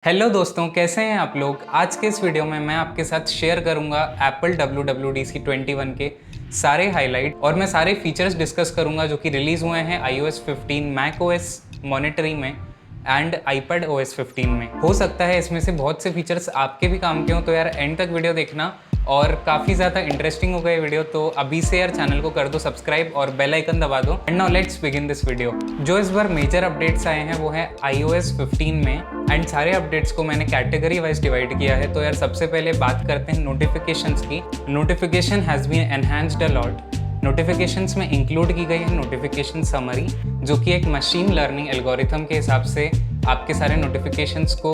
Hello दोस्तों, कैसे हैं आप लोग। आज के इस वीडियो में मैं आपके साथ शेयर करूंगा एप्पल WWDC 21 के सारे हाईलाइट और मैं सारे फीचर्स डिस्कस करूंगा जो कि रिलीज़ हुए हैं iOS 15, macOS मॉनिटरी में एंड iPadOS 15 में। हो सकता है इसमें से बहुत से फीचर्स आपके भी काम के हों, तो यार एंड तक वीडियो देखना और काफ़ी ज़्यादा इंटरेस्टिंग हो गए वीडियो। तो अभी से यार चैनल को कर दो सब्सक्राइब और बेल आइकन दबा दो। And now let's begin this video. जो इस बार मेजर अपडेट्स आए हैं वो है iOS 15 में एंड सारे अपडेट्स को मैंने कैटेगरी वाइज डिवाइड किया है। तो यार सबसे पहले बात करते हैं नोटिफिकेशंस की। Notification has been enhanced a lot. Notifications में इंक्लूड की गई है नोटिफिकेशन समरी, जो कि एक मशीन लर्निंग एल्गोरिथम के हिसाब से आपके सारे नोटिफिकेशंस को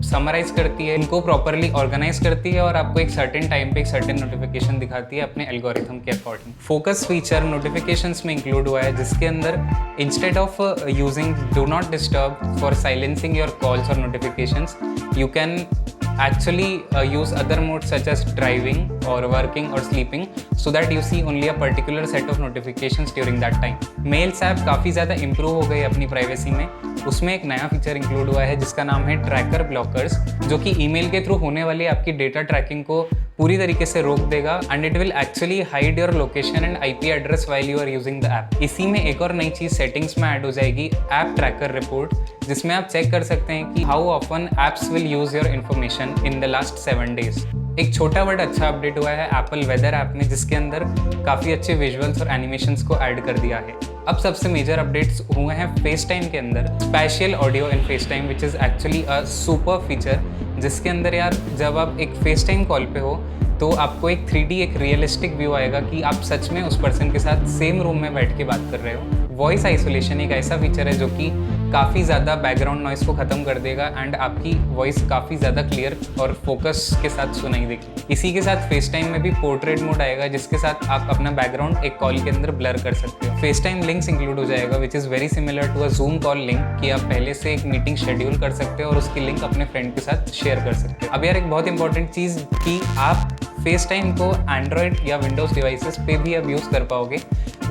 समराइज करती है, इनको प्रॉपरली ऑर्गेनाइज करती है और आपको एक सर्टेन टाइम पे एक सर्टेन नोटिफिकेशन दिखाती है अपने एल्गोरिथम के अकॉर्डिंग। फोकस फीचर नोटिफिकेशंस में इंक्लूड हुआ है, जिसके अंदर instead of using do not disturb for silencing your calls और notifications, you can actually use other modes such as driving or working or sleeping so that you see only a particular set of notifications during that time. Mails app काफ़ी ज़्यादा improve हो गई अपनी privacy में। उसमें एक नया feature include हुआ है जिसका नाम है ट्रैकर ब्लॉकर्स, जो कि ईमेल के थ्रू होने वाली आपकी डेटा ट्रैकिंग को पूरी तरीके से रोक देगा and it will actually hide your location and IP address while you are using the app. इसी में एक और नई चीज़ सेटिंग्स में ऐड हो जाएगी, ऐप ट्रैकर रिपोर्ट, जिसमें आप चेक कर सकते हैं कि how often apps will use your information in the last 7 days। एक छोटा बट अच्छा अपडेट हुआ है एप्पल वेदर ऐप में, जिसके अंदर काफ़ी अच्छे विजुअल्स और एनिमेशंस को ऐड कर दिया है। अब सबसे मेजर अपडेट्स हुए हैं फेस टाइम के अंदर, special audio in face time which is actually a super feature, जिसके अंदर यार जब आप एक फेस टाइम कॉल पे हो तो आपको एक 3D एक रियलिस्टिक व्यू आएगा कि आप सच में उस पर्सन के साथ सेम रूम में बैठ के बात कर रहे हो। वॉइस आइसोलेशन एक ऐसा फीचर है जो कि काफ़ी ज़्यादा बैकग्राउंड नॉइस को ख़त्म कर देगा एंड आपकी वॉइस काफ़ी ज़्यादा क्लियर और फोकस के साथ सुनाई देगी। इसी के साथ फेस टाइम में भी पोर्ट्रेट मोड आएगा, जिसके साथ आप अपना बैकग्राउंड एक कॉल के अंदर ब्लर कर सकते हो। फेस टाइम लिंक्स इंक्लूड हो जाएगा which is very similar to a Zoom call link, कि आप पहले से एक मीटिंग शेड्यूल कर सकते हो और उसकी लिंक अपने फ्रेंड के साथ शेयर कर सकते हो। अब यार एक बहुत इंपॉर्टेंट चीज़ कि आप फेस टाइम को एंड्रॉयड या विंडोज़ डिवाइसेस पे भी अब यूज़ कर पाओगे,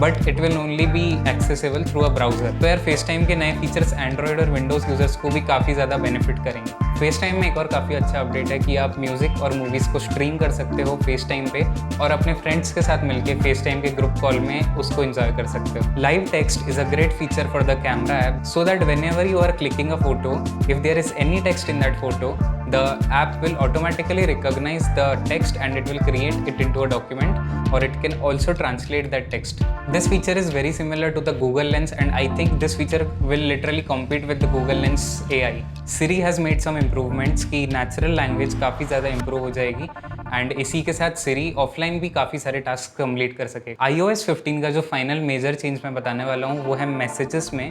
but it will only be accessible through a browser. तो यार फेस टाइम के नए फीचर्स एंड्रॉयड और विंडोज़ यूजर्स को भी काफ़ी ज़्यादा बेनिफिट करेंगे। फेस टाइम में एक और काफ़ी अच्छा अपडेट है कि आप म्यूज़िक और मूवीज़ को स्ट्रीम कर सकते हो फेस टाइम पे और अपने फ्रेंड्स के साथ मिलकर फेस टाइम के ग्रुप कॉल में उसको एंजॉय कर सकते हो। Live text is a great feature for the camera app, so that whenever you are clicking a photo, if there is any text in that photo, the app will automatically recognize the text and it will create it into a document, or it can also translate that text. This feature is very similar to the Google Lens and I think this feature will literally compete with the Google Lens AI. Siri has made some improvements कि natural language काफ़ी ज़्यादा improve हो जाएगी and इसी के साथ Siri offline भी काफ़ी सारे टास्क कंप्लीट कर सकेगा। iOS 15 का जो फाइनल मेजर चेंज मैं बताने वाला हूँ वो है मैसेजेस में।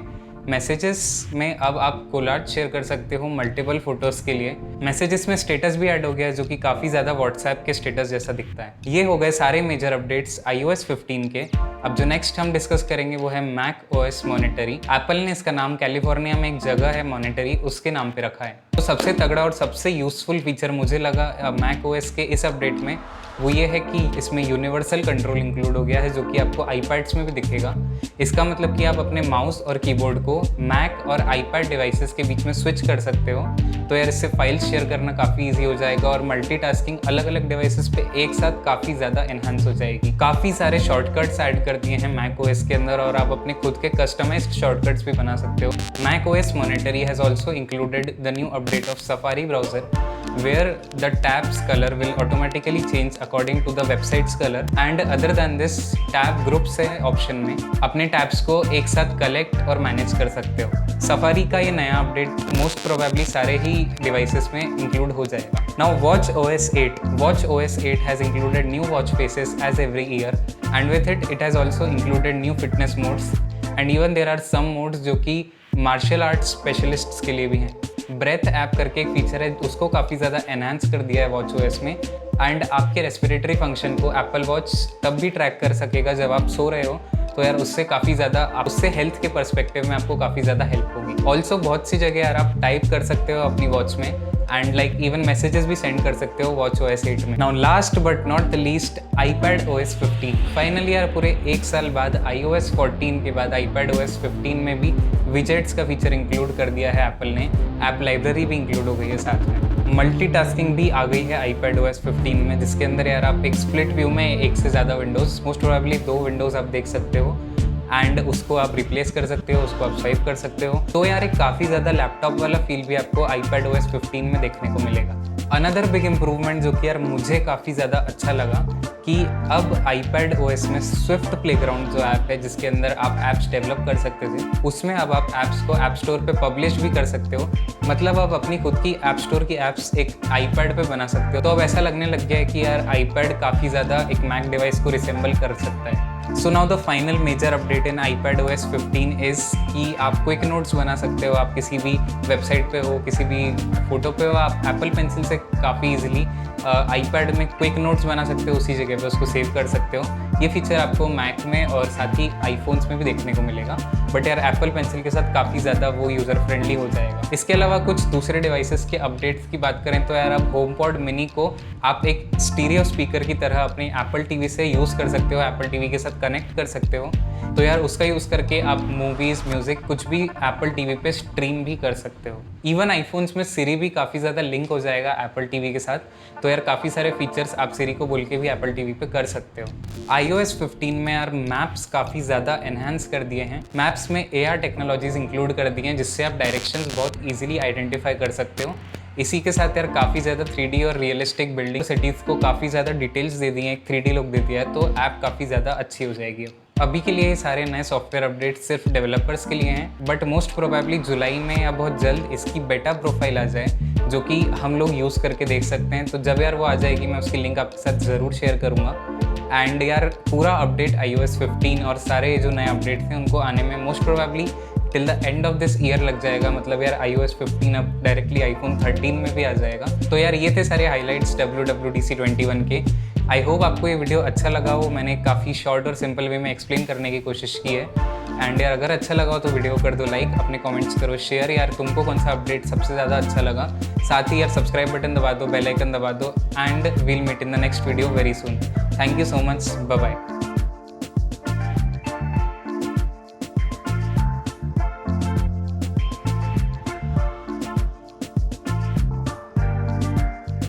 मैसेजेस में अब आप कोलार्ड शेयर कर सकते हो मल्टीपल फोटोज़ के लिए। मैसेजेस में स्टेटस भी ऐड हो गया है, जो कि काफ़ी ज़्यादा व्हाट्सएप के स्टेटस जैसा दिखता है। ये हो गए सारे मेजर अपडेट्स iOS 15 के। अब जो नेक्स्ट हम डिस्कस करेंगे वो है macOS मॉनिटरी। एप्पल ने इसका नाम कैलिफोर्निया में एक जगह है मॉनिटरी, उसके नाम पे रखा है। तो सबसे तगड़ा और सबसे यूजफुल फीचर मुझे लगा macOS के इस अपडेट में वो ये है कि इसमें यूनिवर्सल कंट्रोल इंक्लूड हो गया है, जो कि आपको iPads में भी दिखेगा। इसका मतलब कि आप अपने माउस और कीबोर्ड को मैक और iPad डिवाइसेस के बीच में स्विच कर सकते हो। तो यार इससे फाइल शेयर करना काफ़ी इजी हो जाएगा और मल्टीटास्किंग अलग अलग डिवाइसेस पे एक साथ काफ़ी ज़्यादा एनहांस हो जाएगी। काफ़ी सारे शॉर्टकट्स ऐड कर दिए हैं macOS के अंदर और आप अपने खुद के कस्टमाइज्ड शॉर्टकट्स भी बना सकते हो। macOS monetary has also included the new update of safari browser, where the tabs color will automatically change according to the website's color and other than this tab groups है option में, अपने tabs को एक साथ collect और manage कर सकते हो। सफारी का ये नया अपडेट मोस्ट प्रोबेबली सारे ही डिवाइसेस में इंक्लूड हो जाएगा। Now WatchOS 8 has included new watch faces as every year and with it has also included new fitness modes and even there are some modes जो कि martial arts specialists के लिए भी हैं। ब्रेथ ऐप करके एक फीचर है, उसको काफ़ी ज़्यादा एनहांस कर दिया है WatchOS में एंड आपके रेस्पिरेटरी फंक्शन को एप्पल वॉच तब भी ट्रैक कर सकेगा जब आप सो रहे हो। तो यार उससे काफ़ी ज़्यादा उससे हेल्थ के पर्सपेक्टिव में आपको काफ़ी ज़्यादा हेल्प होगी। ऑल्सो बहुत सी जगह यार आप टाइप कर सकते हो अपनी वॉच में एंड लाइक इवन मैसेजेस भी सेंड कर सकते हो WatchOS 8 में। Now last but not the least, iPadOS 15। Finally यार पूरे एक साल बाद iOS 14 के बाद iPadOS 15 में भी विजेट्स का फीचर इंक्लूड कर दिया है एप्पल ने। ऐप लाइब्रेरी भी इंक्लूड हो गई है साथ में। मल्टीटास्किंग भी आ गई है iPadOS 15 में, जिसके अंदर यार आप एक स्प्लिट व्यू में एक से ज़्यादा विंडोज़, मोस्ट प्रोबेबली 2 विंडोज़ आप देख सकते हो एंड उसको आप रिप्लेस कर सकते हो, उसको आप स्वाइप कर सकते हो। तो यार एक काफ़ी ज़्यादा लैपटॉप वाला फील भी आपको iPadOS 15 में देखने को मिलेगा। अनदर बिग इम्प्रूवमेंट जो कि यार मुझे काफ़ी ज़्यादा अच्छा लगा कि अब iPadOS में स्विफ्ट प्लेग्राउंड जो ऐप है जिसके अंदर आप ऐप्स डेवलप कर सकते थे, उसमें अब आप ऐप्स को ऐप स्टोर पे पब्लिश भी कर सकते हो। मतलब अब अपनी खुद की ऐप स्टोर की ऐप्स एक iPad पे बना सकते हो। तो अब ऐसा लगने लग गया है कि यार iPad काफ़ी ज़्यादा एक मैक डिवाइस को रिसेंबल कर सकता है। So now the final major update in iPadOS 15 is कि आप क्विक नोट्स बना सकते हो। आप किसी भी वेबसाइट पे हो, किसी भी फोटो पे हो, आप एप्पल पेंसिल से काफ़ी इजीली iPad में क्विक नोट्स बना सकते हो, उसी जगह पे उसको सेव कर सकते हो। ये फीचर आपको मैक में और साथ ही आईफोन्स में भी देखने को मिलेगा, बट यार एप्पल पेंसिल के साथ काफ़ी ज़्यादा वो यूज़र फ्रेंडली हो जाएगा। इसके अलावा कुछ दूसरे डिवाइसेस के अपडेट्स की बात करें तो यार आप HomePod मिनी को आप एक स्टीरियो स्पीकर की तरह अपनी एप्पल टीवी से यूज़ कर सकते हो, एप्पल टीवी के साथ कनेक्ट कर सकते हो। तो यार उसका यूज़ करके आप मूवीज़, म्यूज़िक कुछ भी एप्पल टीवी पे स्ट्रीम भी कर सकते हो। इवन आईफोन्स में सिरी भी काफ़ी ज़्यादा लिंक हो जाएगा एप्पल टीवी के साथ। तो यार काफ़ी सारे फीचर्स आप सिरी को बोल के भी एप्पल टीवी पे कर सकते हो। iOS 15 में यार मैप्स काफ़ी ज़्यादा एनहांस कर दिए हैं। मैप्स में AR टेक्नोलॉजीज़ इंक्लूड कर दी हैं जिससे आप डायरेक्शंस बहुत ईजिली आइडेंटिफाई कर सकते हो। इसी के साथ यार काफ़ी ज़्यादा 3D और रियलिस्टिक बिल्डिंग सिटीज़ को काफ़ी ज़्यादा डिटेल्स दे दी हैं, एक 3D लुक दे दिया है। तो ऐप काफ़ी ज़्यादा अच्छी हो जाएगी। अभी के लिए सारे नए सॉफ्टवेयर अपडेट्स सिर्फ डेवलपर्स के लिए हैं, बट मोस्ट प्रोबेबली जुलाई में या बहुत जल्द इसकी बेटा प्रोफाइल आ जाए जो कि हम लोग यूज़ करके देख सकते हैं। तो जब यार वो आ जाएगी मैं उसकी लिंक आपके साथ ज़रूर शेयर करूँगा। एंड यार पूरा अपडेट iOS 15 और सारे जो नए अपडेट्स हैं उनको आने में most probably till the end of this year लग जाएगा। मतलब यार iOS 15 अब डायरेक्टली iPhone 13 में भी आ जाएगा। तो यार ये थे सारे हाइलाइट्स WWDC 21 के। आई होप आपको ये वीडियो अच्छा लगा हो। मैंने काफ़ी शॉर्ट और सिंपल वे में एक्सप्लेन करने की कोशिश की है। एंड यार अगर अच्छा लगा हो तो वीडियो कर दो लाइक, अपने कमेंट्स करो शेयर। यार तुमको कौन सा अपडेट सबसे ज़्यादा अच्छा लगा। साथ ही यार सब्सक्राइब बटन दबा दो, बेल आइकन दबा दो and we'll meet in the next video very soon. Thank you so much, bye bye.